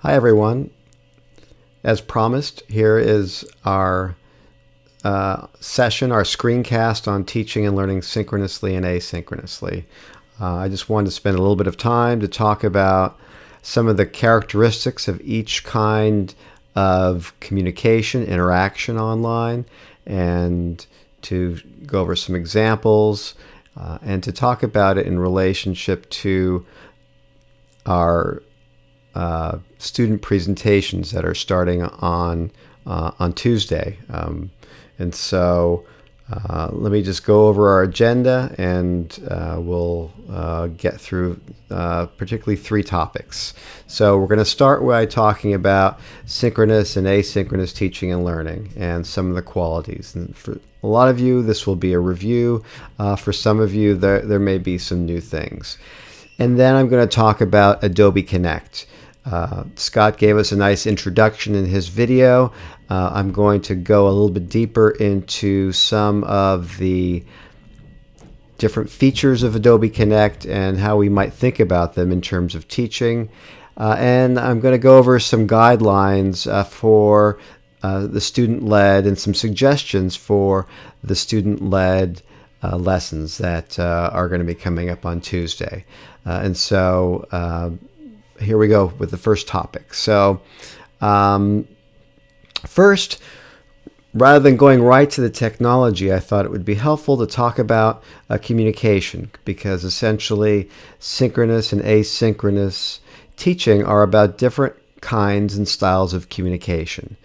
Hi everyone. As promised, here is our session, our screencast on teaching and learning synchronously and asynchronously. I just wanted to spend a little bit of time to talk about some of the characteristics of each kind of communication, interaction online, and to go over some examples and to talk about it in relationship to our student presentations that are starting on Tuesday. And so let me just go over our agenda, and we'll get through particularly three topics. So we're going to start by talking about synchronous and asynchronous teaching and learning and some of the qualities. And for a lot of you, this will be a review. For some of you, there may be some new things. And then I'm going to talk about Adobe Connect. Scott gave us a nice introduction in his video. I'm going to go a little bit deeper into some of the different features of Adobe Connect and how we might think about them in terms of teaching. And I'm going to go over some guidelines for the student-led and some suggestions for the student-led lessons that are going to be coming up on Tuesday. And so here we go with the first topic. So first, rather than going right to the technology, I thought it would be helpful to talk about communication, because essentially synchronous and asynchronous teaching are about different kinds and styles of communication.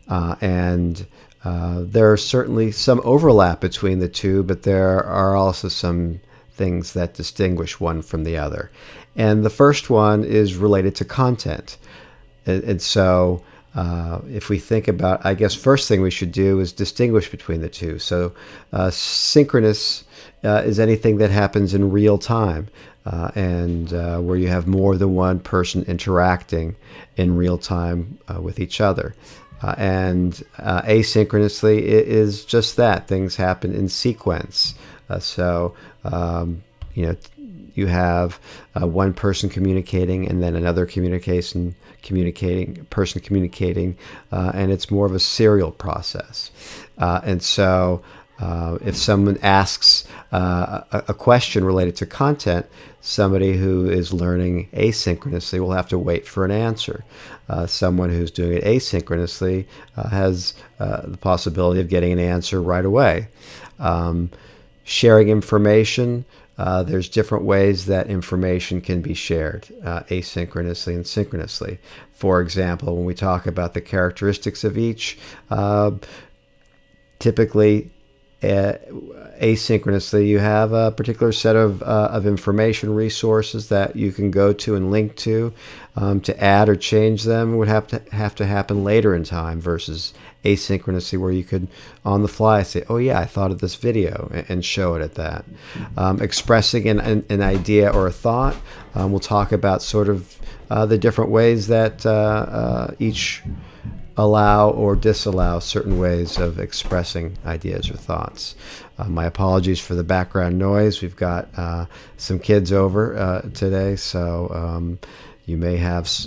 And there are certainly some overlap between the two, but there are also some things that distinguish one from the other. And the first one is related to content. And so if we think about, I guess first thing we should do is distinguish between the two. So synchronous is anything that happens in real time, and where you have more than one person interacting in real time with each other. And asynchronously, it is just that. Things happen in sequence. You have one person communicating and then another person communicating, and it's more of a serial process. And so if someone asks a question related to content, somebody who is learning asynchronously will have to wait for an answer. Someone who's doing it asynchronously has the possibility of getting an answer right away. Sharing information, there's different ways that information can be shared, asynchronously and synchronously. For example, when we talk about the characteristics of each, typically asynchronously, you have a particular set of information resources that you can go to and link to. To add or change them would have to happen later in time, versus asynchronously, where you could on the fly say, "Oh yeah, I thought of this video," and show it at that. Expressing an idea or a thought, we'll talk about sort of the different ways that each allow or disallow certain ways of expressing ideas or thoughts. My apologies for the background noise. We've got some kids over today, so you may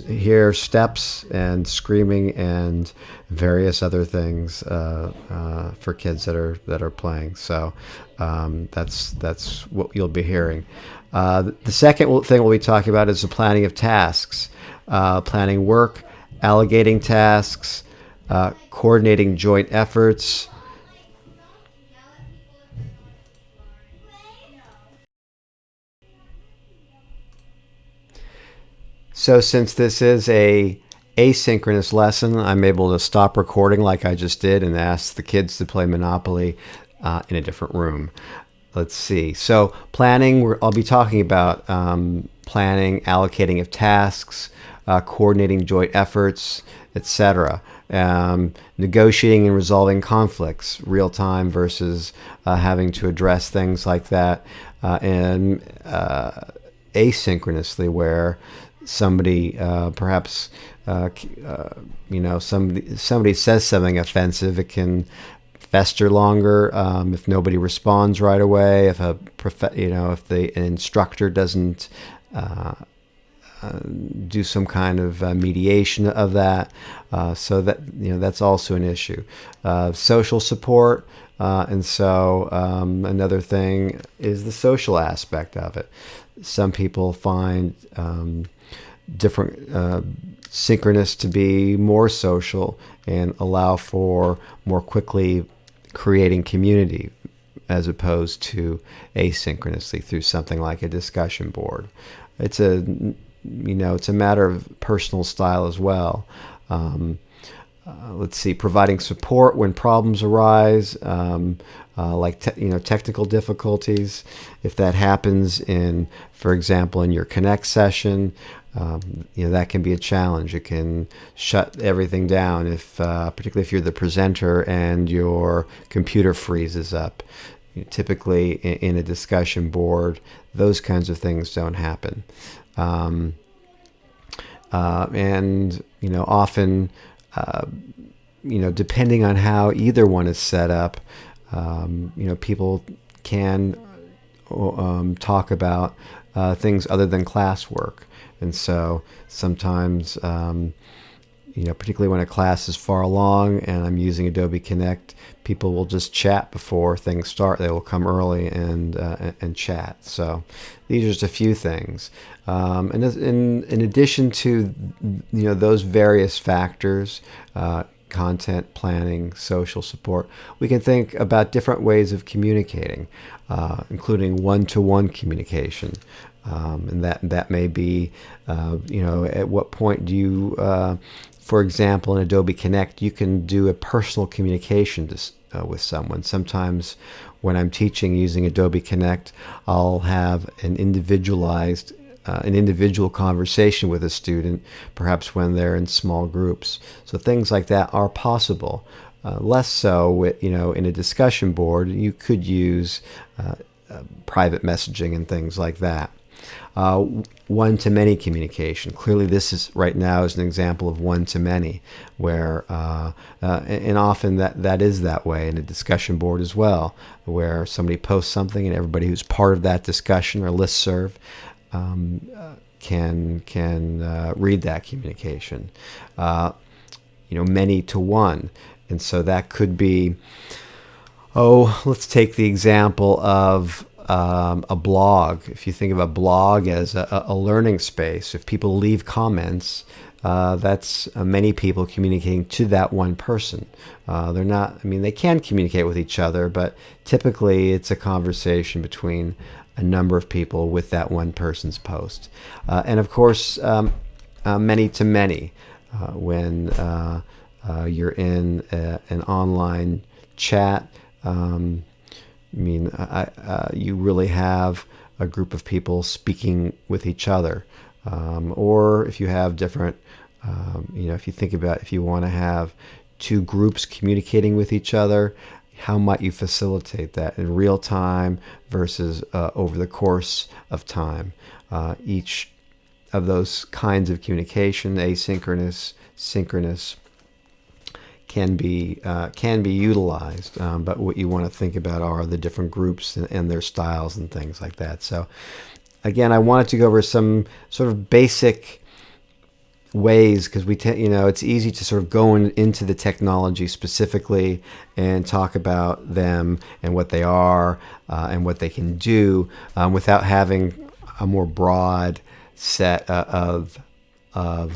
hear steps and screaming and various other things for kids that are playing. So that's what you'll be hearing. The second thing we'll be talking about is the planning of tasks, planning work, allocating tasks, coordinating joint efforts. So since this is a asynchronous lesson, I'm able to stop recording like I just did and ask the kids to play Monopoly in a different room. Let's see. So planning, I'll be talking about planning, allocating of tasks, coordinating joint efforts, etc. Negotiating and resolving conflicts, real time versus having to address things like that, and asynchronously, where somebody somebody says something offensive, it can fester longer if nobody responds right away, if an instructor doesn't do some kind of mediation of that. So that that's also an issue. Social support, and so another thing is the social aspect of it. Some people find different synchronous to be more social and allow for more quickly creating community, as opposed to asynchronously through something like a discussion board. It's a matter of personal style as well. Let's see, providing support when problems arise, like technical difficulties. If that happens for example, in your Connect session, that can be a challenge. It can shut everything down particularly if you're the presenter and your computer freezes up. Typically, in a discussion board, those kinds of things don't happen. And often, depending on how either one is set up, people can talk about things other than classwork. And so sometimes, particularly when a class is far along and I'm using Adobe Connect, people will just chat before things start. They will come early and chat. So these are just a few things. And in addition to those various factors, content planning, social support, we can think about different ways of communicating, including one-to-one communication. And that may be, at what point do you, for example, in Adobe Connect, you can do a personal communication with someone. Sometimes when I'm teaching using Adobe Connect, I'll have an individual conversation with a student, perhaps when they're in small groups. So things like that are possible. Less so, in a discussion board, you could use private messaging and things like that. One-to-many communication. Clearly, this is right now is an example of one-to-many, where and often that is that way in a discussion board as well, where somebody posts something and everybody who's part of that discussion or listserv can read that communication. Many to one, and so that could be. Let's take the example of a blog. If you think of a blog as a learning space, if people leave comments, that's many people communicating to that one person. They can communicate with each other, but typically it's a conversation between a number of people with that one person's post. And of course, many to many, when you're in an online chat. You really have a group of people speaking with each other. Or if you have different, if you think about if you want to have two groups communicating with each other, how might you facilitate that in real time versus over the course of time? Each of those kinds of communication, asynchronous, synchronous, can be utilized, but what you want to think about are the different groups and their styles and things like that. So again, I wanted to go over some sort of basic ways, because it's easy to sort of go into the technology specifically and talk about them and what they are and what they can do without having a more broad set of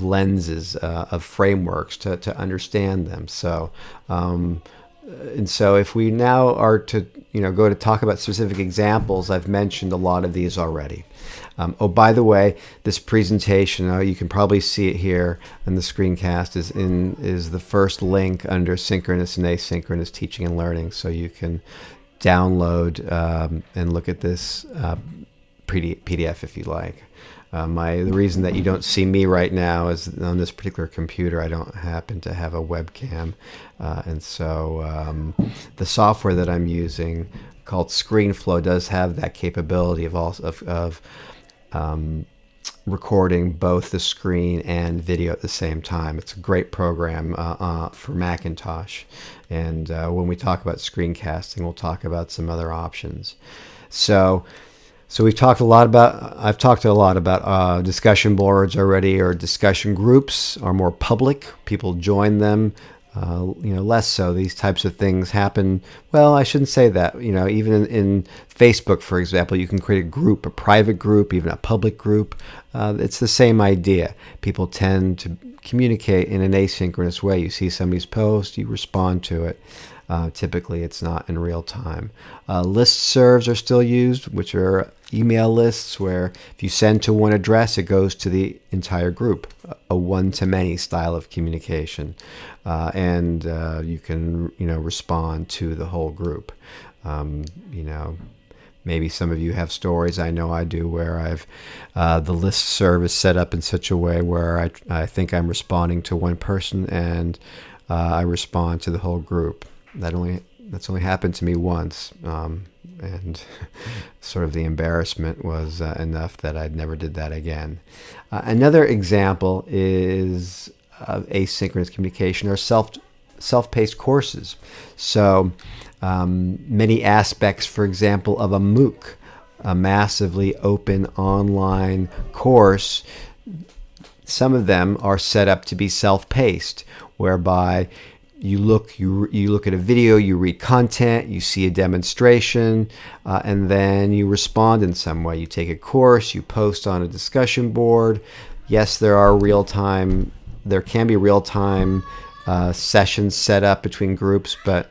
lenses, of frameworks to understand them. So, and so if we now are to, go to talk about specific examples, I've mentioned a lot of these already. By the way, this presentation, you can probably see it here in the screencast, is the first link under Synchronous and Asynchronous Teaching and Learning. So you can download and look at this PDF if you like. The reason that you don't see me right now is on this particular computer, I don't happen to have a webcam. And so the software that I'm using called ScreenFlow does have that capability of recording both the screen and video at the same time. It's a great program for Macintosh. And when we talk about screencasting, we'll talk about some other options. So So I've talked a lot about discussion boards already, or discussion groups are more public. People join them. Less so. These types of things happen. Well, I shouldn't say that. Even in Facebook, for example, you can create a group, a private group, even a public group. It's the same idea. People tend to communicate in an asynchronous way. You see somebody's post, you respond to it. Typically, it's not in real time. Listservs are still used, which are email lists where if you send to one address, it goes to the entire group, a one-to-many style of communication. And you can, respond to the whole group. Maybe some of you have stories, I know I do, where I've the listserv is set up in such a way where I think I'm responding to one person, and I respond to the whole group. That's only happened to me once, and sort of the embarrassment was enough that I never did that again. Another example is asynchronous communication or self-paced courses. So many aspects, for example, of a MOOC, a massively open online course, some of them are set up to be self-paced, whereby you look at a video, you read content, you see a demonstration, and then you respond in some way. You take a course, you post on a discussion board. Yes, there can be real-time sessions set up between groups, but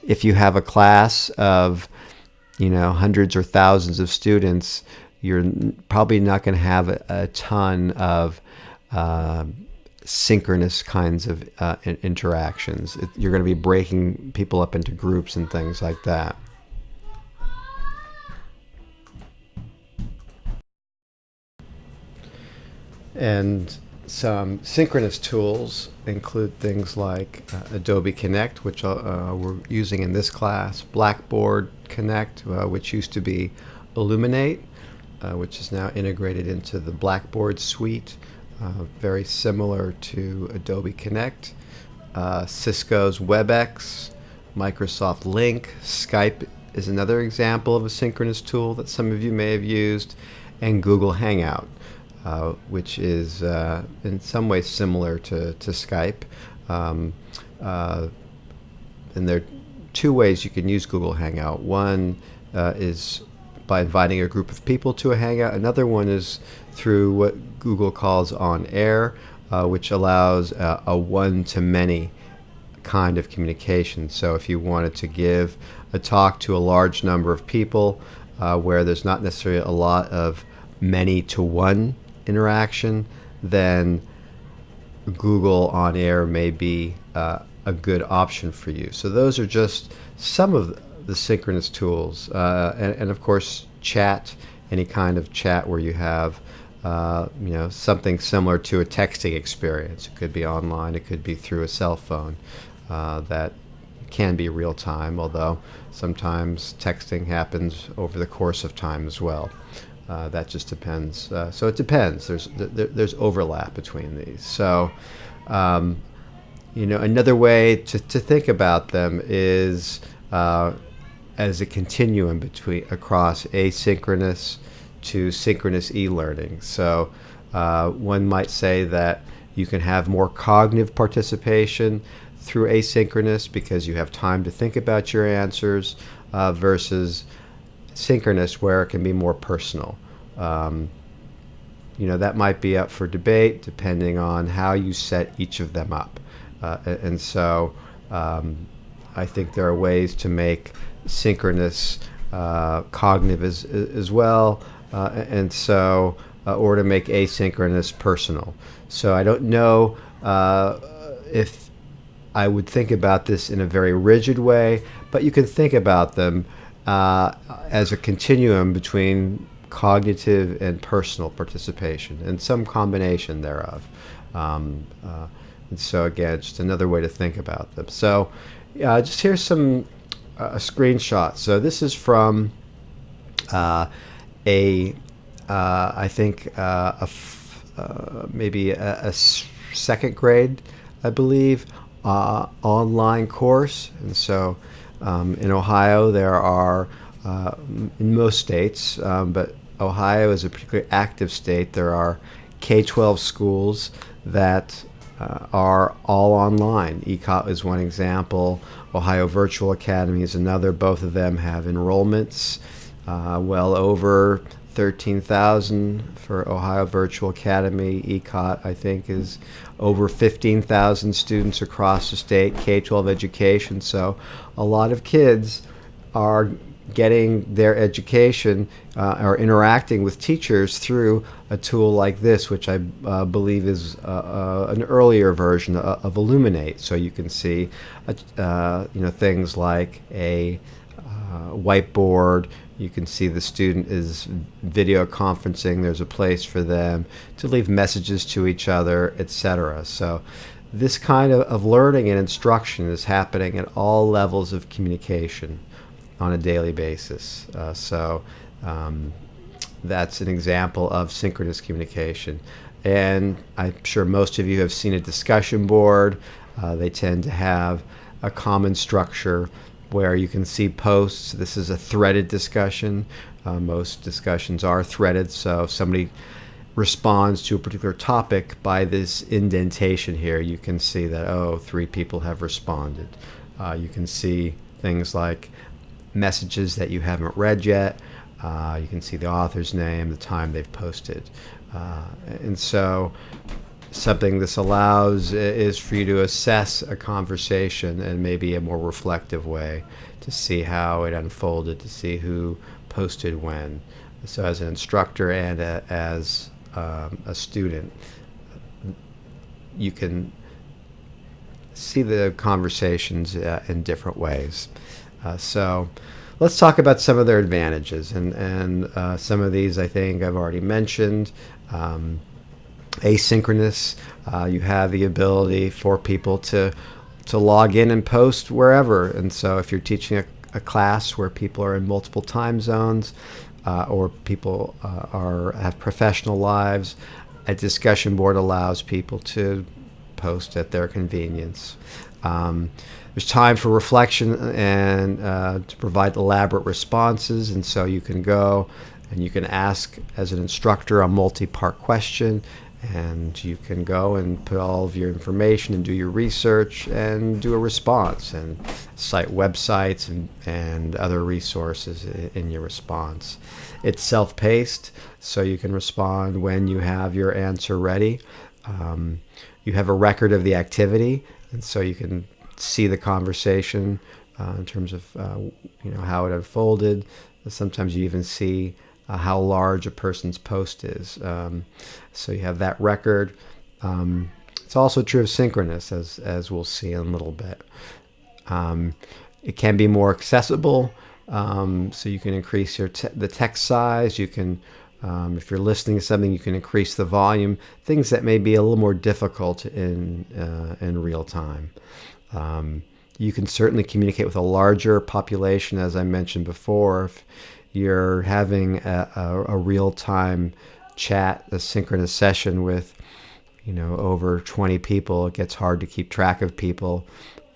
if you have a class of hundreds or thousands of students, you're probably not going to have a ton of synchronous kinds of interactions. You're going to be breaking people up into groups and things like that. And some synchronous tools include things like Adobe Connect, which we're using in this class, Blackboard Connect, which used to be Illuminate, which is now integrated into the Blackboard suite. Very similar to Adobe Connect, Cisco's WebEx, Microsoft Link, Skype is another example of a synchronous tool that some of you may have used, and Google Hangout, which is in some ways similar to Skype. And there are two ways you can use Google Hangout. One is by inviting a group of people to a Hangout. Another one is through what Google calls on air, which allows a one-to-many kind of communication. So if you wanted to give a talk to a large number of people where there's not necessarily a lot of many-to-one interaction, then Google on air may be a good option for you. So those are just some of the synchronous tools. And of course, chat, any kind of chat where you have something similar to a texting experience. It could be online, it could be through a cell phone. That can be real time, although sometimes texting happens over the course of time as well. That just depends. So it depends. There's overlap between these. So another way to think about them is as a continuum across asynchronous to synchronous e-learning. So one might say that you can have more cognitive participation through asynchronous because you have time to think about your answers versus synchronous where it can be more personal. That might be up for debate depending on how you set each of them up. And so I think there are ways to make synchronous cognitive as well, and so or to make asynchronous personal. So I don't know if I would think about this in a very rigid way, but you can think about them as a continuum between cognitive and personal participation, and some combination thereof. And so again, just another way to think about them. So just here's some a screenshot. So this is from maybe a second grade, I believe, online course. And so in Ohio there are in most states, but Ohio is a particularly active state. There are K-12 schools that are all online. ECOT is one example. Ohio Virtual Academy is another. Both of them have enrollments well over 13,000 for Ohio Virtual Academy. ECOT, I think, is over 15,000 students across the state, K-12 education. So a lot of kids are getting their education or interacting with teachers through a tool like this, which I believe is an earlier version of Illuminate. So you can see things like a whiteboard. You can see the student is video conferencing. There's a place for them to leave messages to each other, etc. So this kind of learning and instruction is happening at all levels of communication on a daily basis. That's an example of synchronous communication. And I'm sure most of you have seen a discussion board. They tend to have a common structure where you can see posts. This is a threaded discussion. Most discussions are threaded, so if somebody responds to a particular topic by this indentation here, you can see that, 3 people have responded. You can see things like messages that you haven't read yet. You can see the author's name, the time they've posted. And so something this allows is for you to assess a conversation in maybe a more reflective way, to see how it unfolded, to see who posted when. So as an instructor and as a student, you can see the conversations in different ways. So let's talk about some of their advantages, and some of these I think I've already mentioned. Asynchronous, you have the ability for people to log in and post wherever. And so if you're teaching a class where people are in multiple time zones, or people have professional lives, a discussion board allows people to post at their convenience. There's time for reflection and to provide elaborate responses, and so you can go and you can ask as an instructor a multi-part question, and you can go and put all of your information and do your research and do a response and cite websites and other resources in your response. It's self-paced, so you can respond when you have your answer ready. You have a record of the activity, and so you can see the conversation in terms of how it unfolded. Sometimes you even see how large a person's post is. So you have that record. It's also true of synchronous, as we'll see in a little bit. It can be more accessible, so you can increase the text size. You can, if you're listening to something, you can increase the volume. Things that may be a little more difficult in real time. You can certainly communicate with a larger population, as I mentioned before. If you're having a real-time chat, a synchronous session with, over 20 people, it gets hard to keep track of people,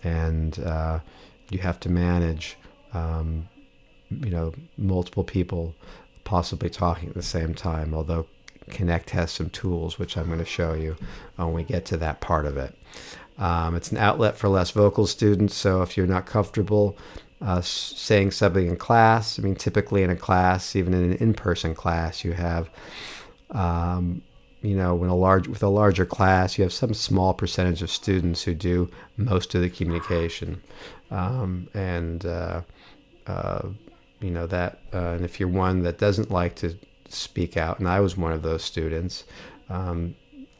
and you have to manage, multiple people possibly talking at the same time, although Connect has some tools, which I'm going to show you when we get to that part of it. It's an outlet for less vocal students, so if you're not comfortable saying something in class, typically in a class, even in an in-person class, you have, with a larger class, you have some small percentage of students who do most of the communication, and if you're one that doesn't like to speak out, and I was one of those students,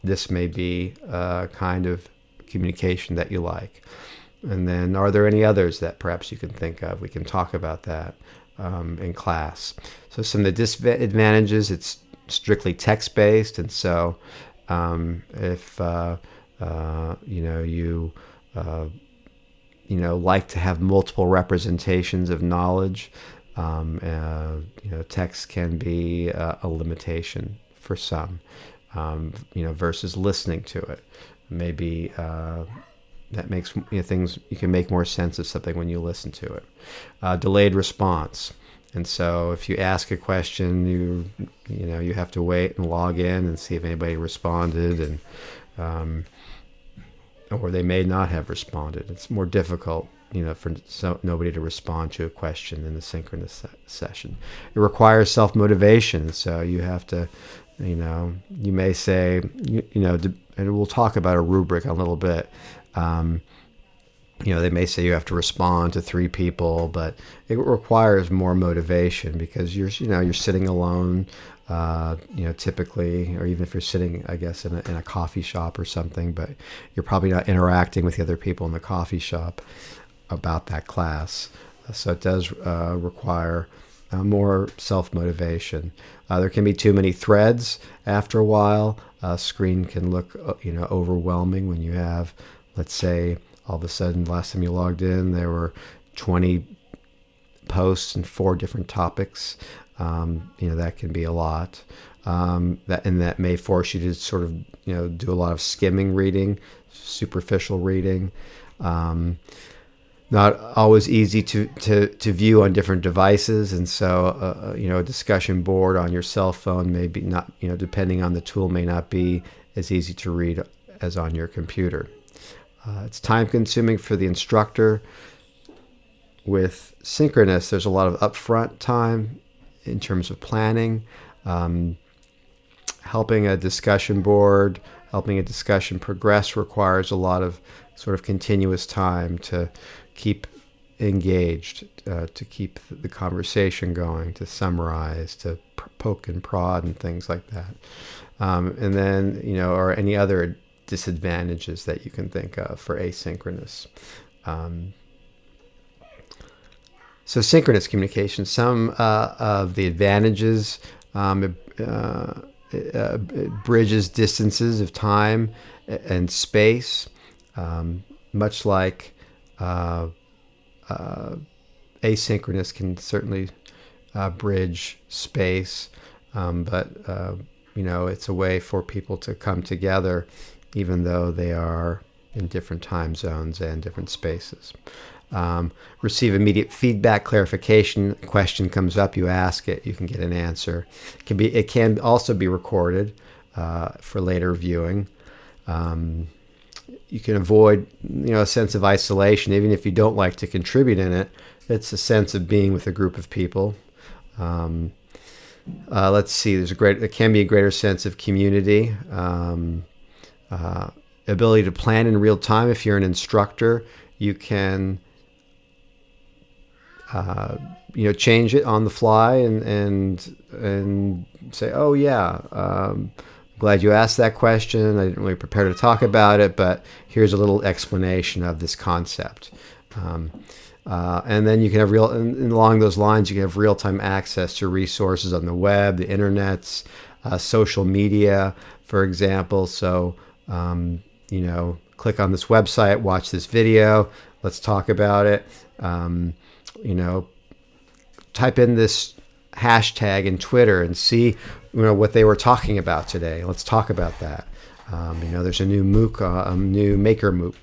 this may be a kind of communication that you like. And then, are there any others that perhaps you can think of? We can talk about that in class. So some of the disadvantages: it's strictly text-based, and so if you like to have multiple representations of knowledge, text can be a limitation for some. Versus listening to it, maybe. That makes things, you can make more sense of something when you listen to it. Delayed response. And so if you ask a question, you have to wait and log in and see if anybody responded, and or they may not have responded. It's more difficult, for nobody to respond to a question in the synchronous session. It requires self-motivation, so you have to, you may say, and we'll talk about a rubric a little bit. They may say you have to respond to 3 people, but it requires more motivation because you're sitting alone, typically, or even if you're sitting, I guess, in a coffee shop or something, but you're probably not interacting with the other people in the coffee shop about that class. So it does require more self-motivation. There can be too many threads after a while. Screen can look, overwhelming when you have, let's say, all of a sudden, last time you logged in, there were 20 posts and 4 different topics. That can be a lot. That may force you to sort of, do a lot of skimming reading, superficial reading. Not always easy to view on different devices, and so a discussion board on your cell phone may be not, depending on the tool, may not be as easy to read as on your computer. It's time consuming for the instructor. With Synchronous, there's a lot of upfront time in terms of planning. Helping a discussion board, helping a discussion progress requires a lot of sort of continuous time to keep engaged, to keep the conversation going, to summarize, to poke and prod and things like that. And then, or any other disadvantages that you can think of for asynchronous. So synchronous communication, some of the advantages, it bridges distances of time and space, much like asynchronous can certainly bridge space, but it's a way for people to come together even though they are in different time zones and different spaces. Receive immediate feedback, clarification. A question comes up, you ask it, you can get an answer. It can also be recorded for later viewing. You can avoid, a sense of isolation, even if you don't like to contribute in it. It's a sense of being with a group of people. Let's see. It can be a greater sense of community. Ability to plan in real time. If you're an instructor, you can change it on the fly and say, oh yeah, glad you asked that question. I didn't really prepare to talk about it, but here's a little explanation of this concept. And then you can have along those lines, you can have real-time access to resources on the web, the internets, social media, for example. So, click on this website, watch this video, let's talk about it. Type in this hashtag in Twitter and see, what they were talking about today. Let's talk about that. There's a new MOOC, a new Maker MOOC,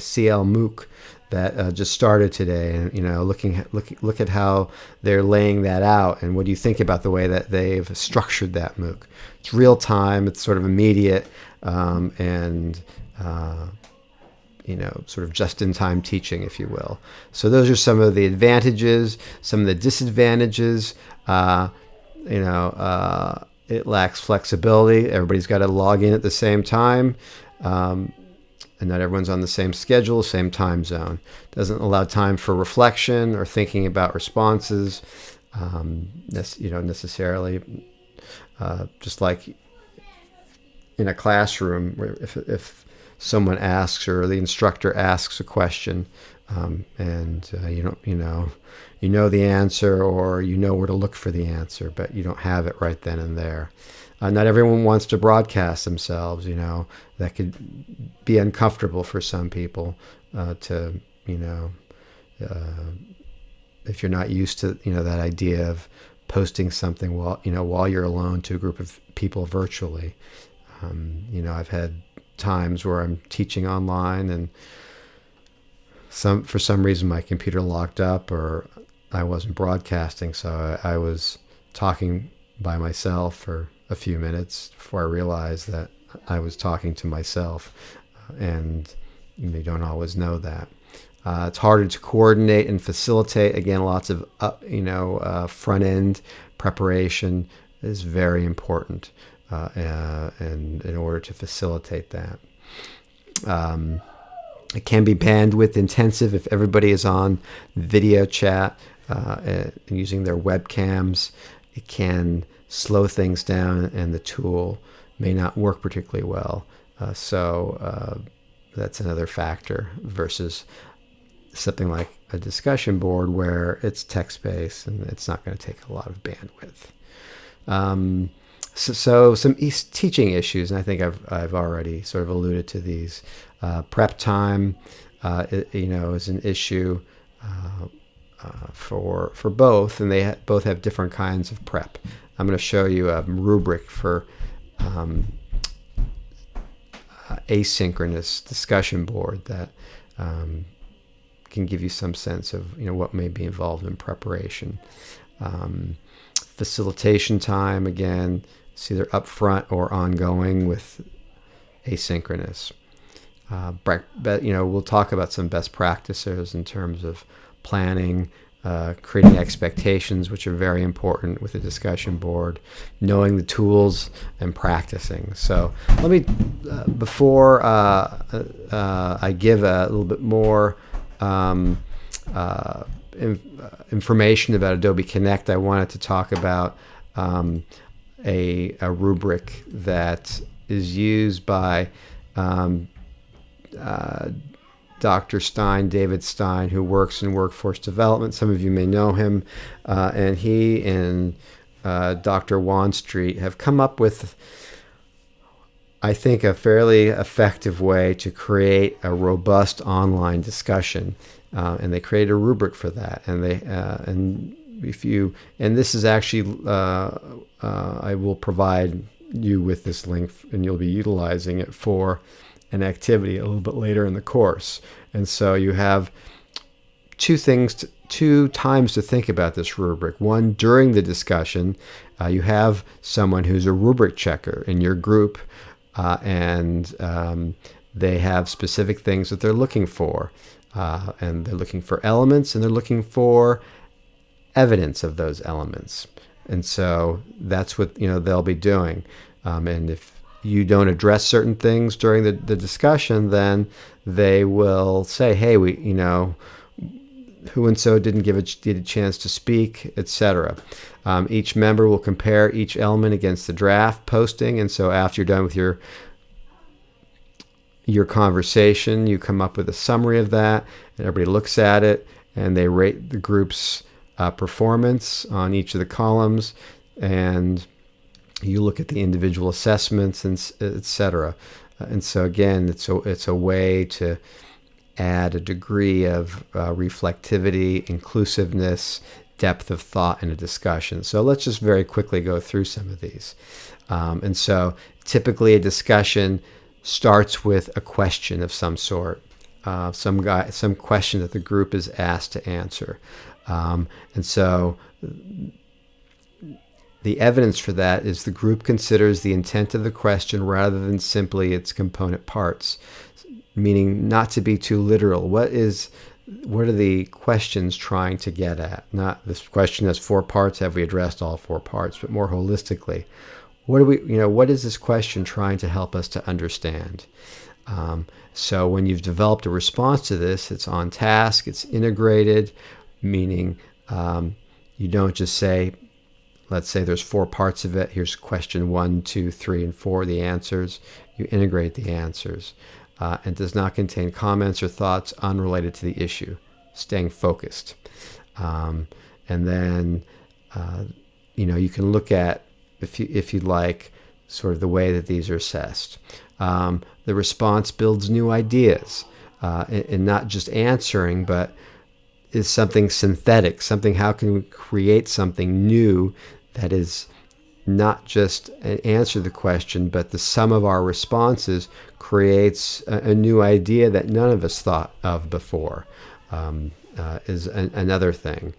CL MOOC that just started today, and look at how they're laying that out, and what do you think about the way that they've structured that MOOC? It's real time, it's sort of immediate, and sort of just-in-time teaching, if you will. So those are some of the advantages. Some of the disadvantages, it lacks flexibility. Everybody's got to log in at the same time, and not everyone's on the same schedule, same time zone. Doesn't allow time for reflection or thinking about responses, necessarily. Just like in a classroom, where if someone asks or the instructor asks a question, and you know the answer, or you know where to look for the answer, but you don't have it right then and there. Not everyone wants to broadcast themselves. That could be uncomfortable for some people. If you're not used to that idea of posting something while you're alone to a group of people virtually. I've had times where I'm teaching online and for some reason my computer locked up, or I wasn't broadcasting, so I was talking by myself for a few minutes before I realized that I was talking to myself, and you don't always know that. It's harder to coordinate and facilitate. Again, lots of front end preparation is very important, and in order to facilitate that. It can be bandwidth intensive if everybody is on video chat and using their webcams. It can slow things down, and the tool may not work particularly well. So that's another factor versus something like a discussion board where it's text-based and it's not going to take a lot of bandwidth. So some teaching issues, and I think I've already sort of alluded to these. Prep time, is an issue for both, and they both have different kinds of prep. I'm going to show you a rubric for asynchronous discussion board that can give you some sense of what may be involved in preparation. Facilitation time, again, it's either upfront or ongoing with asynchronous. We'll talk about some best practices in terms of planning, creating expectations, which are very important with a discussion board, knowing the tools, and practicing. So let me, before I give a little bit more information about Adobe Connect, I wanted to talk about a rubric that is used by Dr. Stein, David Stein, who works in workforce development. Some of you may know him. And he and Dr. Wanstreet have come up with, I think, a fairly effective way to create a robust online discussion. And they created a rubric for that. And this is actually, I will provide you with this link, and you'll be utilizing it for an activity a little bit later in the course. And so you have two times to think about this rubric. One, during the discussion, you have someone who's a rubric checker in your group, and they have specific things that they're looking for. And they're looking for elements, and they're looking for evidence of those elements. And so that's what they'll be doing. And if you don't address certain things during the discussion, then they will say, hey, who and so didn't get a chance to speak, etc. Each member will compare each element against the draft posting, and so after you're done with your conversation, you come up with a summary of that, and everybody looks at it, and they rate the group's performance on each of the columns, and you look at the individual assessments, and etc. And so again, it's a way to add a degree of reflectivity, inclusiveness, depth of thought in a discussion. So let's just very quickly go through some of these. And so typically a discussion starts with a question of some sort, some question that the group is asked to answer. And so the evidence for that is the group considers the intent of the question rather than simply its component parts, meaning not to be too literal. What are the questions trying to get at? Not this question has 4 parts, have we addressed all 4 parts, but more holistically. What is this question trying to help us to understand? So when you've developed a response to this, it's on task, it's integrated, meaning you don't just say, let's say there's 4 parts of it. Here's question 1, 2, 3, and 4, the answers. You integrate the answers. And does not contain comments or thoughts unrelated to the issue, staying focused. And then, you can look at, if you'd like, sort of the way that these are assessed. The response builds new ideas, and not just answering, but is something synthetic, how can we create something new that is not just an answer to the question, but the sum of our responses creates a new idea that none of us thought of before, is another thing.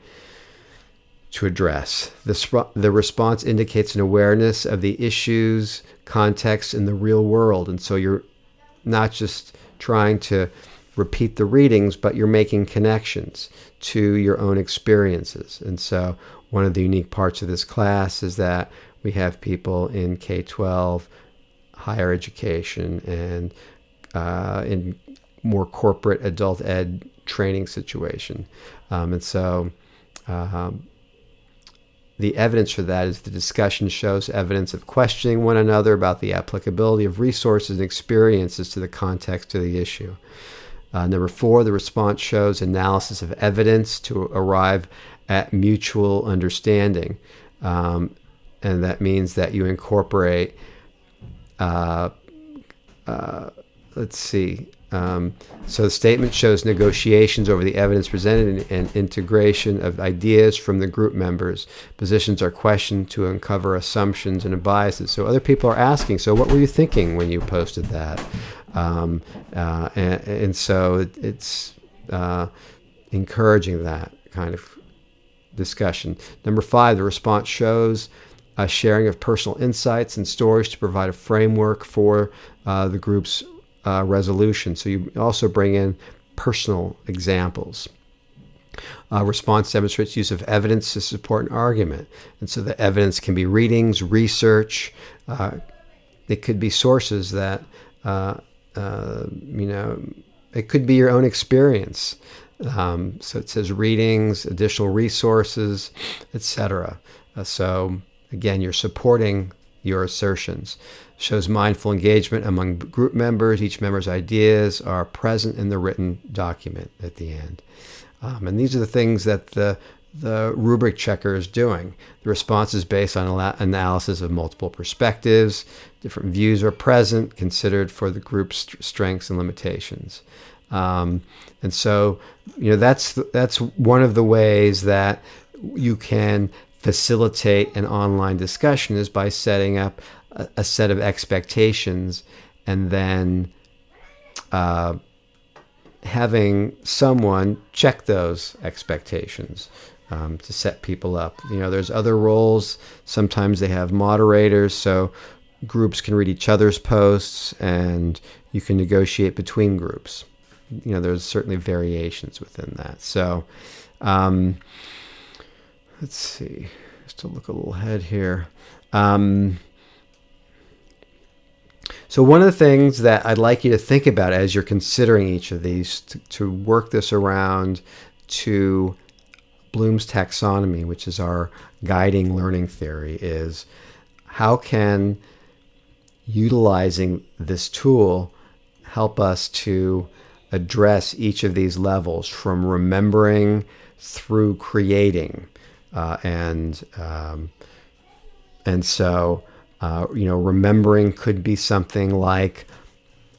to address. The response indicates an awareness of the issues, context in the real world. And so you're not just trying to repeat the readings, but you're making connections to your own experiences. And so one of the unique parts of this class is that we have people in K-12, higher education, and in more corporate adult ed training situation. And so the evidence for that is the discussion shows evidence of questioning one another about the applicability of resources and experiences to the context of the issue. Number 4, the response shows analysis of evidence to arrive at mutual understanding. And that means that you incorporate, so the statement shows negotiations over the evidence presented and integration of ideas from the group members. Positions are questioned to uncover assumptions and biases. So other people are asking, so what were you thinking when you posted that? And so it's encouraging that kind of discussion. Number 5, the response shows a sharing of personal insights and stories to provide a framework for the group's resolution. So you also bring in personal examples. Response demonstrates use of evidence to support an argument. And so the evidence can be readings, research. It could be sources that, it could be your own experience. So it says readings, additional resources, etc. So again, you're supporting your assertions. Shows mindful engagement among group members. Each member's ideas are present in the written document at the end. And these are the things that the rubric checker is doing. The response is based on analysis of multiple perspectives. Different views are present, considered for the group's strengths and limitations. And so, that's one of the ways that you can facilitate an online discussion is by setting up a set of expectations and then having someone check those expectations to set people up. There's other roles. Sometimes they have moderators, so groups can read each other's posts and you can negotiate between groups. There's certainly variations within that. So let's see, just to look a little ahead here. So one of the things that I'd like you to think about as you're considering each of these, to work this around to Bloom's taxonomy, which is our guiding learning theory, is how can utilizing this tool help us to address each of these levels, from remembering through creating. And so remembering could be something like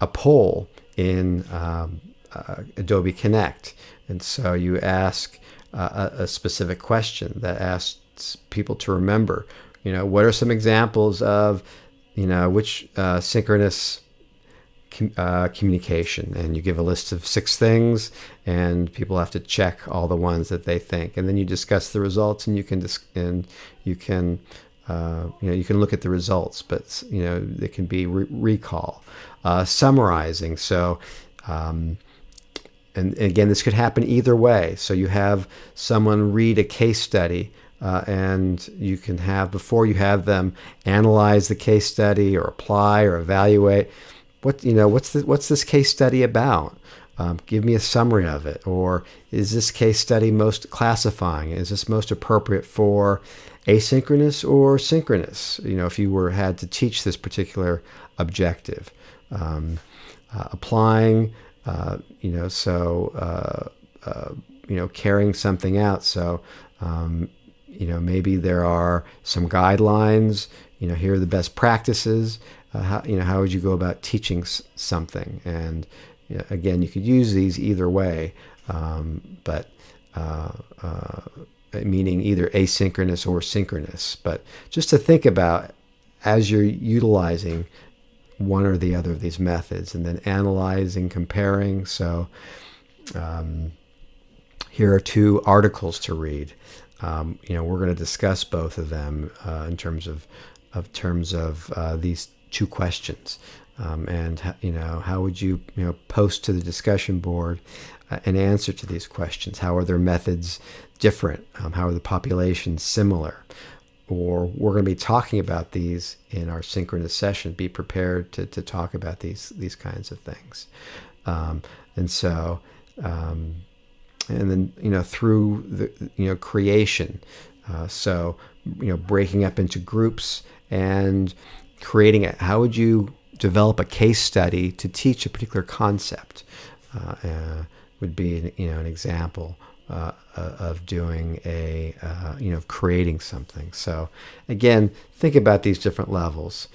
a poll in Adobe Connect. And so you ask a specific question that asks people to remember, what are some examples of, which synchronous communication, and you give a list of 6 things and people have to check all the ones that they think, and then you discuss the results, and you can look at the results, but they can be recall, summarizing. So and again, this could happen either way. So you have someone read a case study, and you can have, before you have them analyze the case study or apply or evaluate, what's this case study about? Give me a summary of it. Or is this case study most classifying? Is this most appropriate for asynchronous or synchronous? If you had to teach this particular objective, applying, carrying something out. So, maybe there are some guidelines. Here are the best practices. How would you go about teaching something? And again, you could use these either way, but meaning either asynchronous or synchronous. But just to think about as you're utilizing one or the other of these methods, and then analyzing, comparing. So here are 2 articles to read. we're going to discuss both of them in terms of these two questions, and how would you post to the discussion board an answer to these questions? How are their methods different? How are the populations similar? Or we're going to be talking about these in our synchronous session. Be prepared to talk about these kinds of things, and so. And then through the creation, so breaking up into groups and creating it. How would you develop a case study to teach a particular concept? Would be an example of doing creating something. So again, think about these different levels.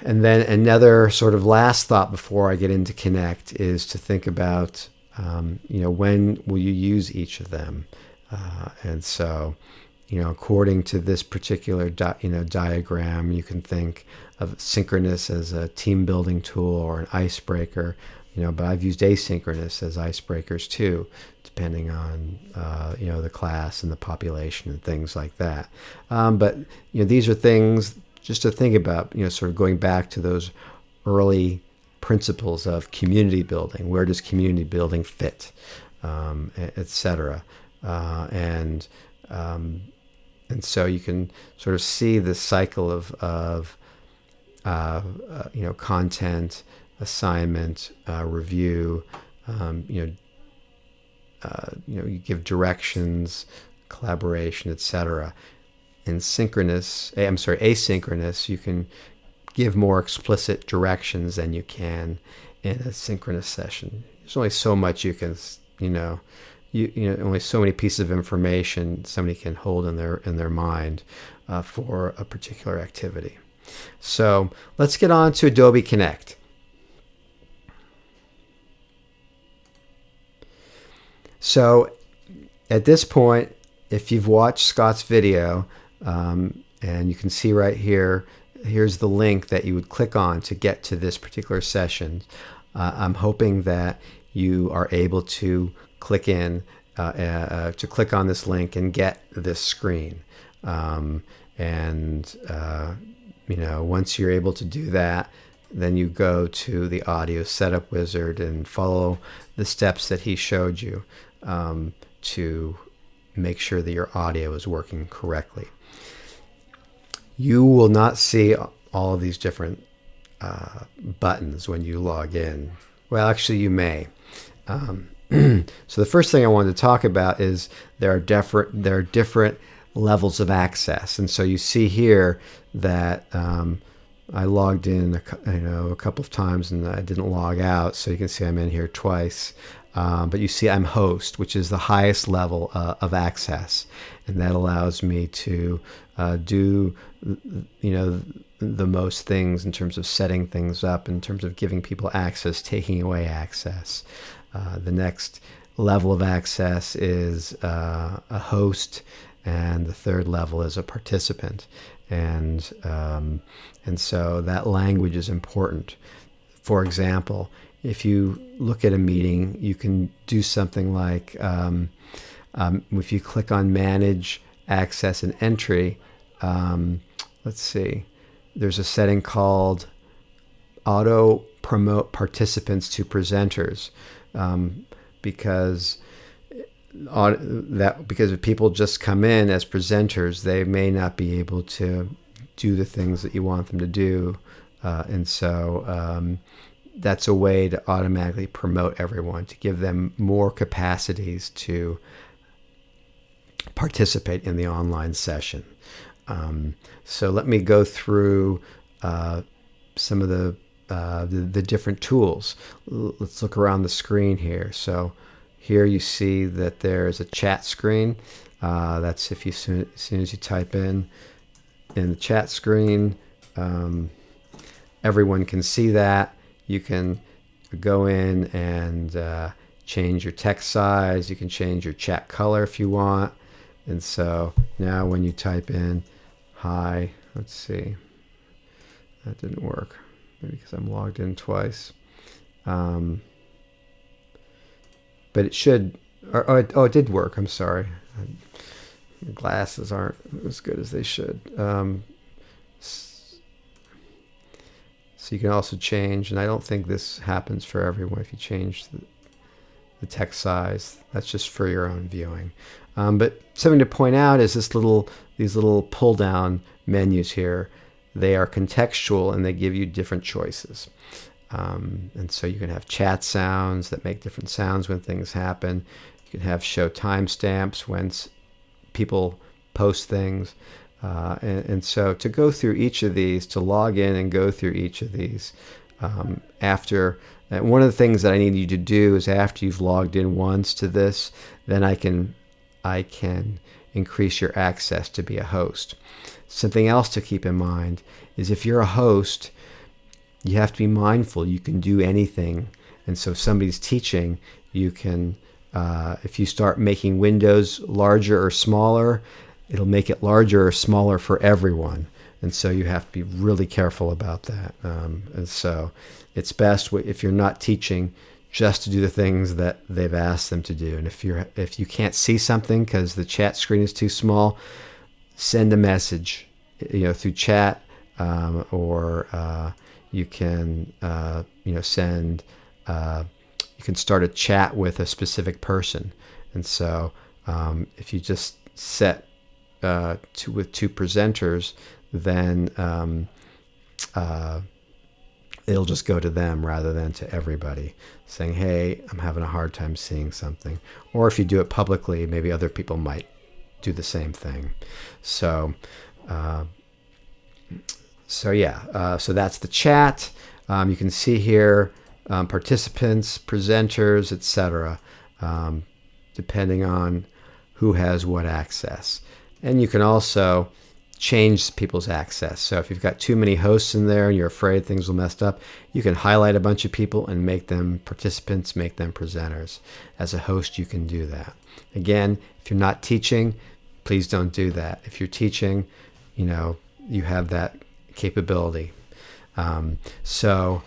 And then another sort of last thought before I get into Connect is to think about, when will you use each of them? And so, according to this particular, diagram, you can think of Synchronous as a team building tool or an icebreaker, but I've used asynchronous as icebreakers too, depending on, the class and the population and things like that. But, these are things just to think about, sort of going back to those early principles of community building. Where does community building fit, et cetera? And so you can sort of see the cycle of content, assignment, review. You give directions, collaboration, et cetera. In asynchronous, you can give more explicit directions than you can in a synchronous session. There's only so much you can, only so many pieces of information somebody can hold in their mind for a particular activity. So let's get on to Adobe Connect. So at this point, if you've watched Scott's video, and you can see right here, here's the link that you would click on to get to this particular session. I'm hoping that you are able to click on this link and get this screen. Once you're able to do that, then you go to the audio setup wizard and follow the steps that he showed you to make sure that your audio is working correctly. You will not see all of these different buttons when you log in. Well, actually, you may. So the first thing I wanted to talk about is there are different levels of access, and so you see here that I logged in a couple of times and I didn't log out, so you can see I'm in here twice. But you see I'm host, which is the highest level of access, and that allows me to do the most things in terms of setting things up, in terms of giving people access, taking away access. The next level of access is a host, and the third level is a participant, and so that language is important. For example, if you look at a meeting, you can do something like, if you click on Manage Access and Entry, let's see, there's a setting called Auto Promote Participants to Presenters, because if people just come in as presenters, they may not be able to do the things that you want them to do, and so that's a way to automatically promote everyone, to give them more capacities to participate in the online session. So let me go through some of the different tools. Let's look around the screen here. So here you see that there's a chat screen. That's if as soon as you type in the chat screen, everyone can see that. You can go in and change your text size. You can change your chat color if you want. And so now when you type in hi, let's see, that didn't work. Maybe because I'm logged in twice. But it should Oh, it did work. I'm sorry. The glasses aren't as good as they should. So you can also change, and I don't think this happens for everyone if you change the text size. That's just for your own viewing. But something to point out is these little pull down menus here. They are contextual and they give you different choices. And so you can have chat sounds that make different sounds when things happen. You can have show timestamps when people post things. And so to go through each of these, to log in and go through each of these one of the things that I need you to do is after you've logged in once to this, then I can increase your access to be a host. Something else to keep in mind is if you're a host, you have to be mindful. You can do anything. And so if somebody's teaching, you can, if you start making windows larger or smaller, it'll make it larger or smaller for everyone. And so you have to be really careful about that. And so it's best if you're not teaching just to do the things that they've asked them to do. And if you can't see something because the chat screen is too small, send a message, through chat, or you can, send. You can start a chat with a specific person. And so if you just set with two presenters, then it'll just go to them rather than to everybody, saying, hey, I'm having a hard time seeing something. Or if you do it publicly, maybe other people might do the same thing. So that's the chat. You can see here participants, presenters, etc., depending on who has what access. And you can also change people's access. So if you've got too many hosts in there and you're afraid things will mess up, you can highlight a bunch of people and make them participants, make them presenters. As a host, you can do that. Again, if you're not teaching, please don't do that. If you're teaching, you have that capability. So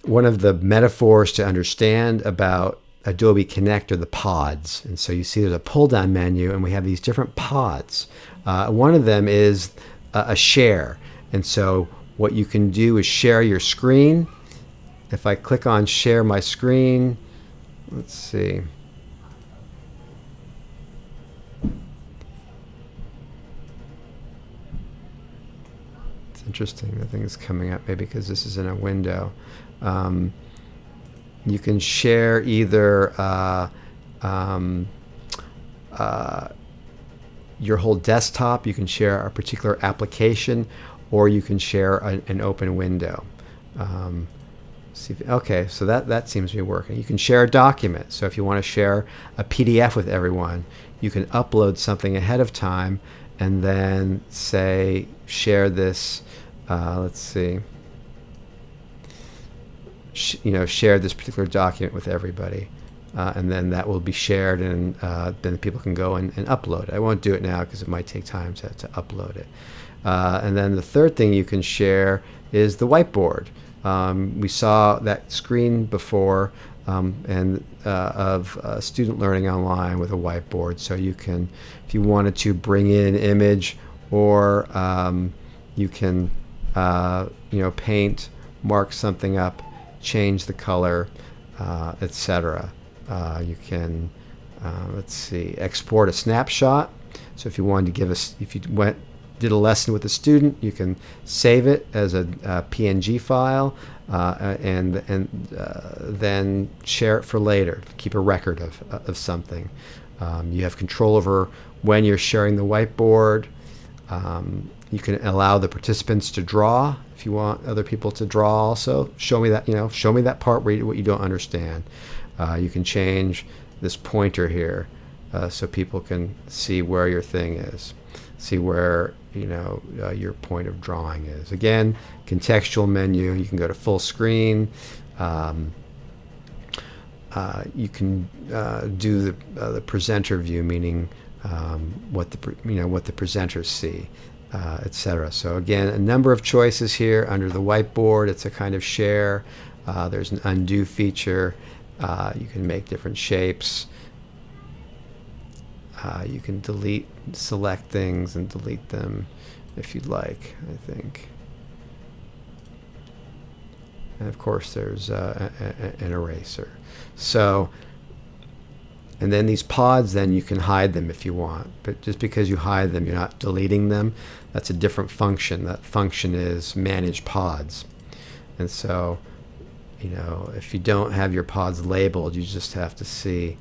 one of the metaphors to understand about Adobe Connect are the pods. And so you see there's a pull-down menu, and we have these different pods. One of them is a share. And so what you can do is share your screen. If I click on share my screen, let's see. It's interesting. The thing is coming up maybe because this is in a window. You can share either your whole desktop, you can share a particular application, or you can share an open window. Okay, so that seems to be working. You can share a document. So if you want to share a PDF with everyone, you can upload something ahead of time and then say, share this, let's see, share this particular document with everybody. And then that will be shared, and then people can go and upload it. I won't do it now because it might take time to upload it. And then the third thing you can share is the whiteboard. We saw that screen before of student learning online with a whiteboard. So you can, if you wanted to bring in an image, or you can paint, mark something up, change the color, etc. You can, export a snapshot. So if you wanted to did a lesson with a student, you can save it as a PNG file and then share it for later. Keep a record of something. You have control over when you're sharing the whiteboard. You can allow the participants to draw if you want other people to draw also. Show me that part what you don't understand. You can change this pointer here so people can see where your thing is, see where your point of drawing is. Again, contextual menu. You can go to full screen. You can do the presenter view, meaning what the presenters see, etc. So again, a number of choices here under the whiteboard. It's a kind of share. There's an undo feature. You can make different shapes. You can select things and delete them if you'd like, I think. And of course, there's an eraser. So, and then these pods, then you can hide them if you want. But just because you hide them, you're not deleting them. That's a different function. That function is manage pods. And so, if you don't have your pods labeled, you just have to see,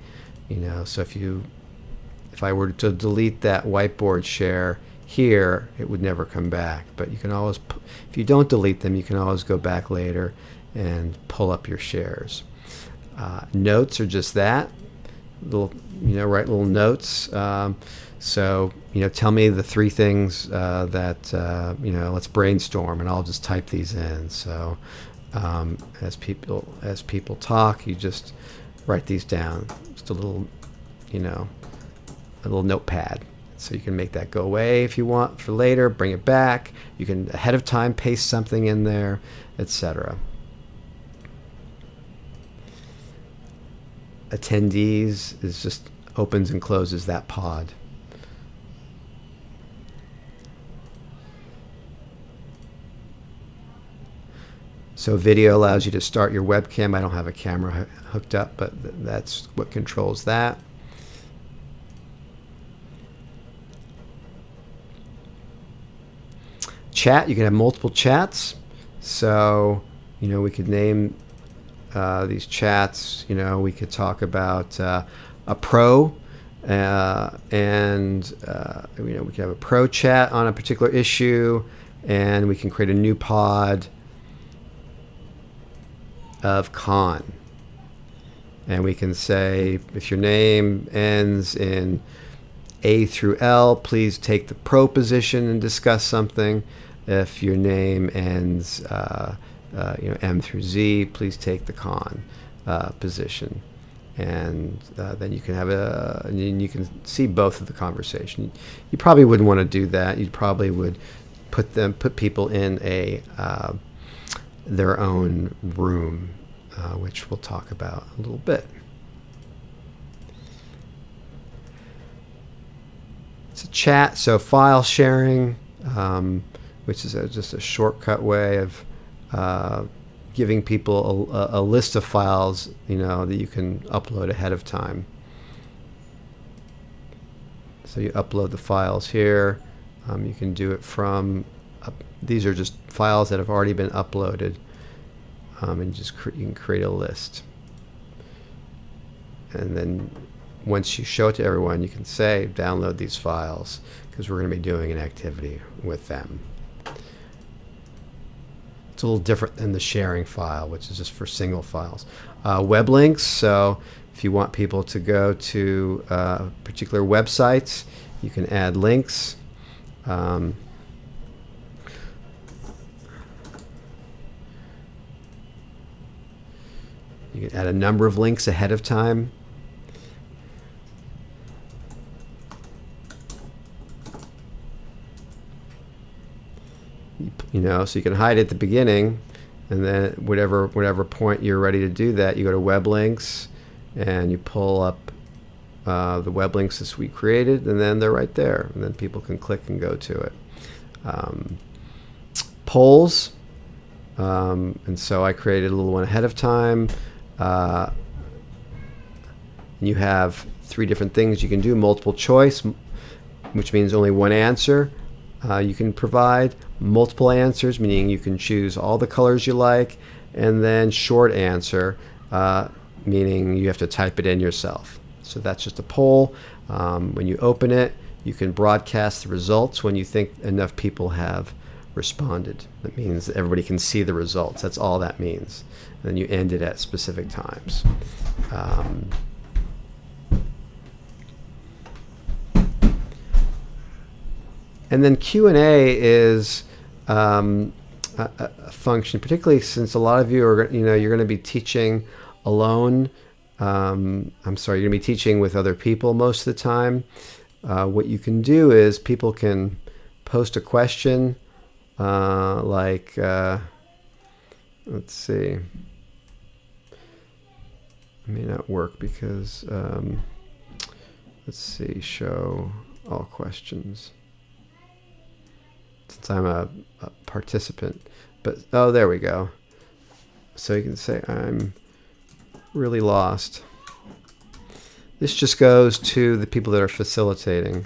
so if I were to delete that whiteboard share here, it would never come back. But you can always, if you don't delete them, you can always go back later and pull up your shares. Notes are just that. Write little notes. So, tell me the 3 things that, let's brainstorm, and I'll just type these in. So as people talk, you just write these down. Just a little notepad. So you can make that go away if you want for later, bring it back. You can ahead of time paste something in there, etc. Attendees is just opens and closes that pod. So video allows you to start your webcam. I don't have a camera hooked up, but that's what controls that. Chat, you can have multiple chats. So, we could name these chats. We could talk about a pro, and we could have a pro chat on a particular issue, and we can create a new pod of con. And we can say, if your name ends in A through L, please take the pro position and discuss something. If your name ends M through Z, please take the con position. And then you can have and you can see both of the conversation. You probably wouldn't want to do that. You probably would put people in their own room, which we'll talk about a little bit. It's a chat, so file sharing, which is just a shortcut way of giving people a list of files, that you can upload ahead of time. So you upload the files here. You can do it from, these are just files that have already been uploaded, and you can create a list. And then once you show it to everyone, you can say, download these files, because we're going to be doing an activity with them. It's a little different than the sharing file, which is just for single files. Web links, so if you want people to go to particular websites, you can add links. You can add a number of links ahead of time. So you can hide at the beginning, and then whatever point you're ready to do that, you go to web links and you pull up the web links that we created, and then they're right there, and then people can click and go to it. Polls, and so I created a little one ahead of time. You have 3 different things you can do: multiple choice, which means only one answer. You can provide multiple answers, meaning you can choose all the colors you like, and then short answer, meaning you have to type it in yourself. So that's just a poll. When you open it, you can broadcast the results when you think enough people have responded. That means that everybody can see the results. That's all that means. And then you end it at specific times. And then Q&A is a function, particularly since a lot of you are, you're going to be teaching alone. You're going to be teaching with other people most of the time. What you can do is people can post a question, let's see. It may not work because let's see, show all questions. Since I'm a participant, but oh, there we go. So you can say I'm really lost. This just goes to the people that are facilitating.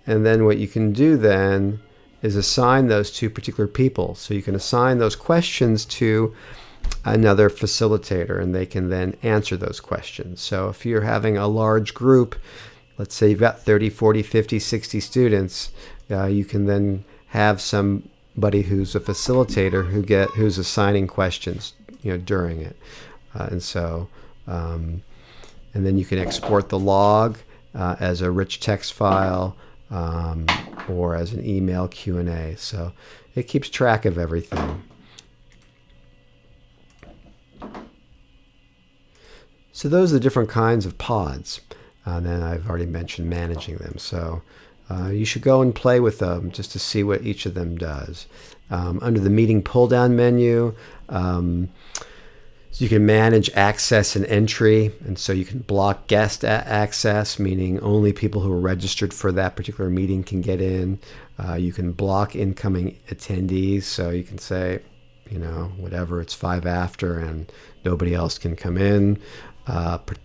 And then what you can do then is assign those to particular people. So you can assign those questions to another facilitator, and they can then answer those questions. So if you're having a large group, let's say you've got 30, 40, 50, 60 students, you can then have somebody who's a facilitator who's assigning questions, during it. And then you can export the log as a rich text file, or as an email Q&A. So it keeps track of everything. So those are the different kinds of pods. And then I've already mentioned managing them. So you should go and play with them just to see what each of them does. Under the meeting pull-down menu, so you can manage access and entry. And so you can block guest access, meaning only people who are registered for that particular meeting can get in. You can block incoming attendees. So you can say, whatever, it's 5 after and nobody else can come in.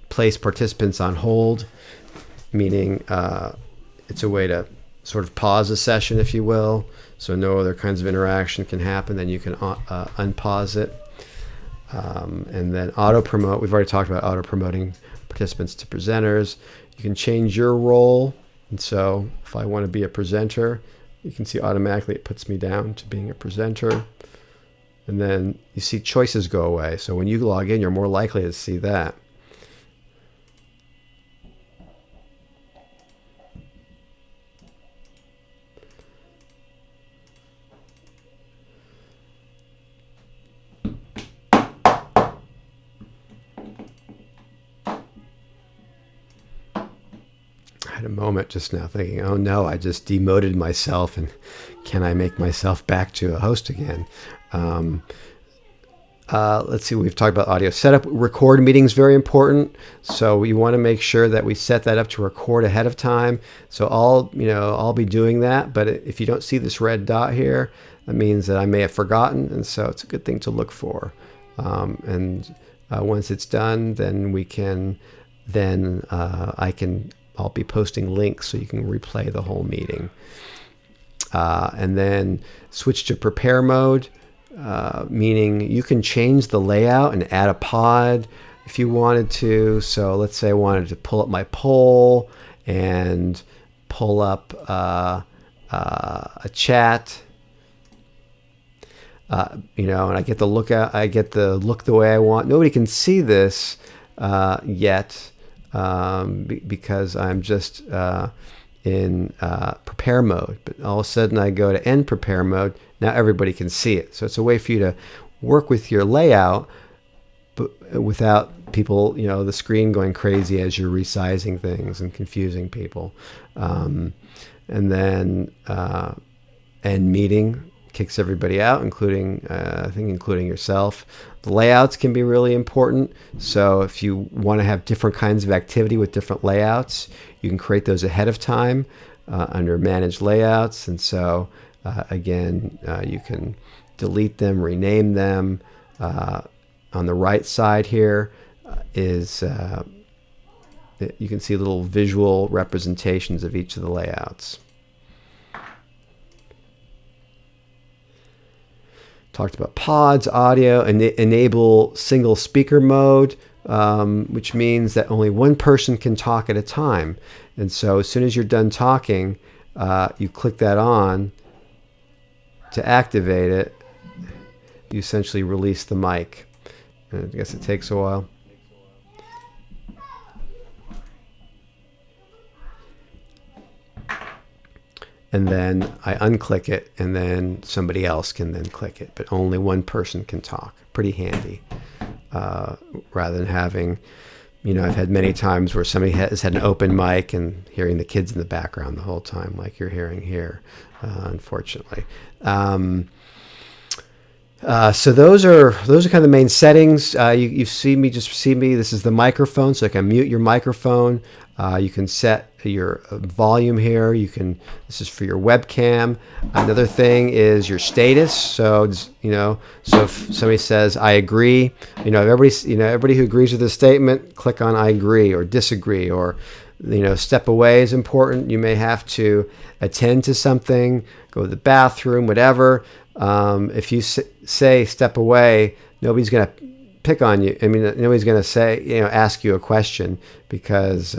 Place participants on hold, meaning it's a way to sort of pause a session, if you will, so no other kinds of interaction can happen. Then you can unpause it. And then auto promote. We've already talked about auto promoting participants to presenters. You can change your role. And so if I want to be a presenter, you can see automatically it puts me down to being a presenter. And then you see choices go away. So when you log in, you're more likely to see that. A moment just now thinking, oh no, I just demoted myself, and can I make myself back to a host again? Let's see, we've talked about audio setup. Record meetings, very important. So we want to make sure that we set that up to record ahead of time. So I'll be doing that, but if you don't see this red dot here, that means that I may have forgotten, and so it's a good thing to look for. Once it's done, then I'll be posting links so you can replay the whole meeting. And then switch to prepare mode, meaning you can change the layout and add a pod if you wanted to. So let's say I wanted to pull up my poll and pull up a chat. And I get the look the way I want. Nobody can see this yet. Because I'm just in prepare mode. But all of a sudden I go to end prepare mode. Now everybody can see it. So it's a way for you to work with your layout, but without people, the screen going crazy as you're resizing things and confusing people. And then end meeting kicks everybody out, including yourself. The layouts can be really important. So if you want to have different kinds of activity with different layouts, you can create those ahead of time under Manage Layouts. And so again, you can delete them, rename them. On the right side here is you can see little visual representations of each of the layouts. Talked about pods, audio, and enable single speaker mode, which means that only one person can talk at a time. And so as soon as you're done talking, you click that on to activate it. You essentially release the mic. And I guess it takes a while. And then I unclick it, and then somebody else can then click it. But only one person can talk. Pretty handy. Rather than having, I've had many times where somebody has had an open mic and hearing the kids in the background the whole time, like you're hearing here, unfortunately. So those are kind of the main settings. You see me, just see me. This is the microphone, so I can mute your microphone. You can set your volume here. This is for your webcam. Another thing is your status. So so if somebody says I agree, everybody who agrees with the statement, click on I agree or disagree, or step away is important. You may have to attend to something, go to the bathroom, whatever. If you say step away, nobody's going to pick on you. I mean, nobody's going to say, ask you a question, because,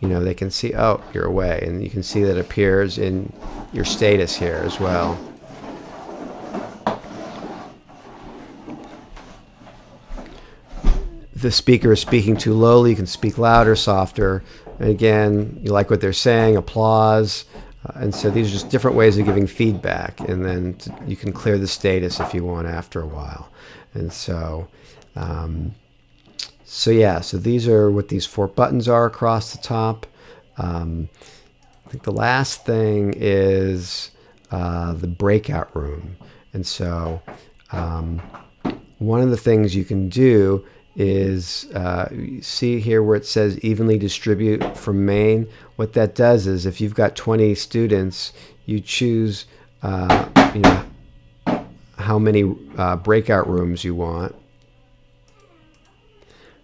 they can see, oh, you're away. And you can see that appears in your status here as well. If the speaker is speaking too lowly, you can speak louder, softer. And again, you like what they're saying, applause. And so these are just different ways of giving feedback. And then you can clear the status if you want after a while. And so, so these are what these 4 buttons are across the top. I think the last thing is the breakout room. And so one of the things you can do is see here where it says evenly distribute from main. What that does is, if you've got 20 students, you choose how many breakout rooms you want.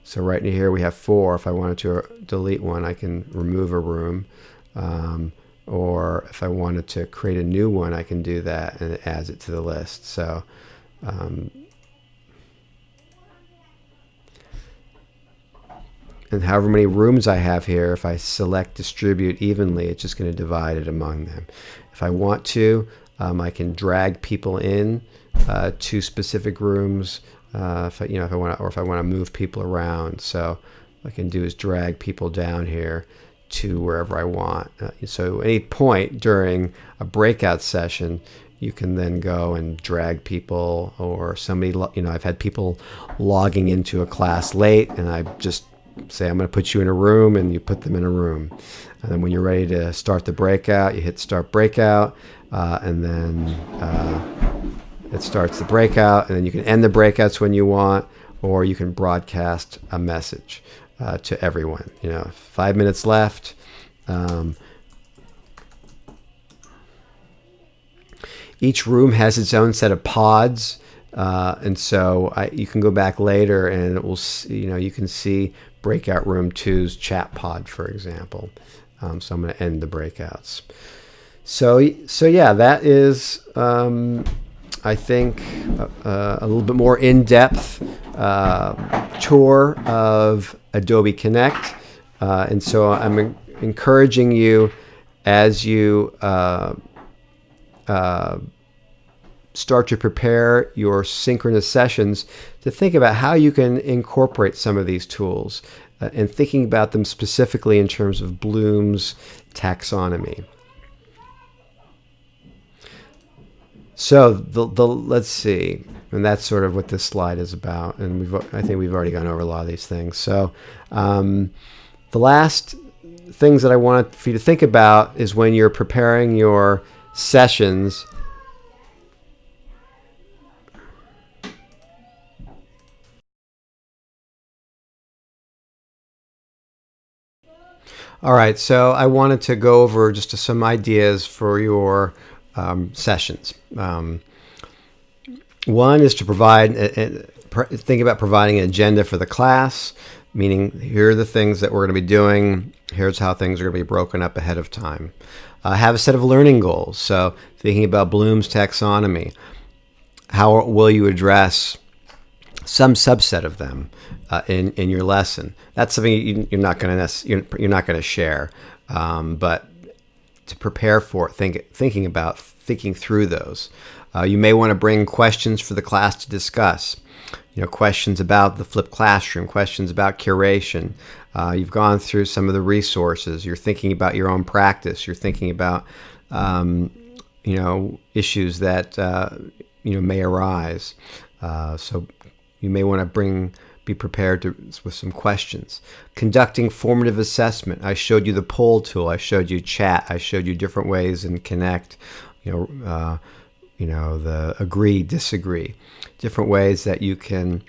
So right in here we have 4. If I wanted to delete one, I can remove a room. Or if I wanted to create a new one, I can do that, and it adds it to the list. So and however many rooms I have here, if I select distribute evenly, it's just going to divide it among them. If I want to, I can drag people in to specific rooms. If I want to move people around. So what I can do is drag people down here to wherever I want. So at any point during a breakout session, you can then go and drag people, or somebody, I've had people logging into a class late, and I just say, I'm going to put you in a room, and you put them in a room. And then when you're ready to start the breakout, you hit start breakout, and then it starts the breakout, and then you can end the breakouts when you want, or you can broadcast a message to everyone. 5 minutes left. Each room has its own set of pods, and so you can go back later, and it will, you can see breakout room 2's chat pod, for example. So I'm going to end the breakouts. So yeah, that is, I think, a little bit more in-depth tour of Adobe Connect. And so I'm encouraging you, as you start to prepare your synchronous sessions, to think about how you can incorporate some of these tools, and thinking about them specifically in terms of Bloom's taxonomy. So let's see, and that's sort of what this slide is about, and I think we've already gone over a lot of these things. So the last things that I want for you to think about is, when you're preparing your sessions, all right, so I wanted to go over just some ideas for your sessions. One is to think about providing an agenda for the class, meaning here are the things that we're going to be doing, here's how things are going to be broken up ahead of time. Have a set of learning goals. So thinking about Bloom's taxonomy, how will you address some subset of them in your lesson? That's something you're not going to share, but to prepare for it, thinking through those. You may want to bring questions for the class to discuss. Questions about the flipped classroom, questions about curation. You've gone through some of the resources. You're thinking about your own practice. You're thinking about issues that may arise. So you may want to be prepared with some questions. Conducting formative assessment. I showed you the poll tool. I showed you chat. I showed you different ways in Connect. the agree, disagree, different ways that you can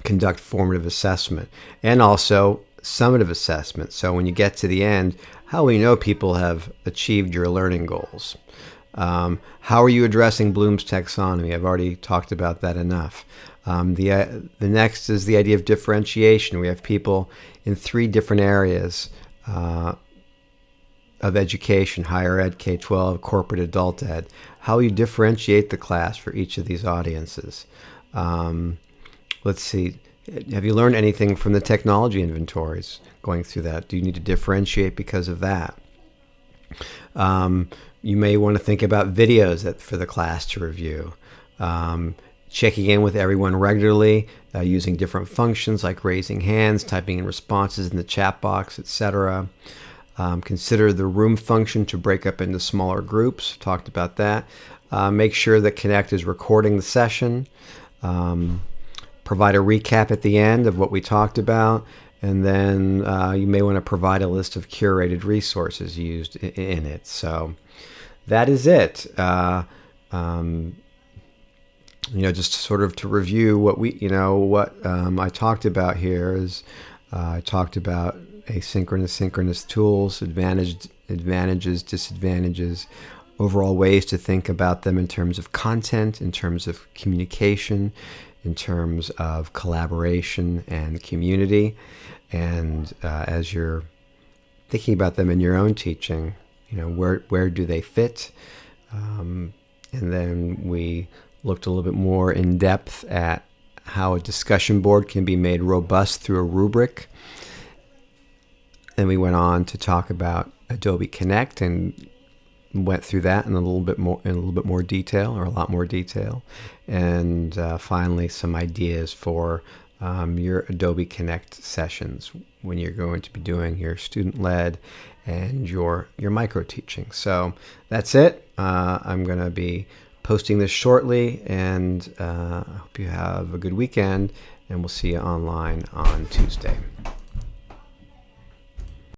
conduct formative assessment, and also summative assessment. So when you get to the end, how will you know people have achieved your learning goals? How are you addressing Bloom's taxonomy? I've already talked about that enough. The next is the idea of differentiation. We have people in 3 different areas of education: higher ed, K-12, corporate adult ed. How will you differentiate the class for each of these audiences? Let's see. Have you learned anything from the technology inventories going through that? Do you need to differentiate because of that? You may want to think about videos for the class to review. Checking in with everyone regularly, using different functions like raising hands, typing in responses in the chat box, etc. Consider the room function to break up into smaller groups. Talked about that. Make sure that Connect is recording the session. Provide a recap at the end of what we talked about. And then you may want to provide a list of curated resources used in it. So that is it. Just sort of to review what I talked about here is I talked about asynchronous, synchronous tools, advantages, disadvantages, overall ways to think about them in terms of content, in terms of communication, in terms of collaboration and community. And as you're thinking about them in your own teaching, where do they fit? And then we looked a little bit more in depth at how a discussion board can be made robust through a rubric. Then we went on to talk about Adobe Connect and went through that in a little bit more detail, or a lot more detail. And finally, some ideas for your Adobe Connect sessions when you're going to be doing your student-led and your micro-teaching. So that's it. I'm going to be posting this shortly, and I hope you have a good weekend, and we'll see you online on Tuesday.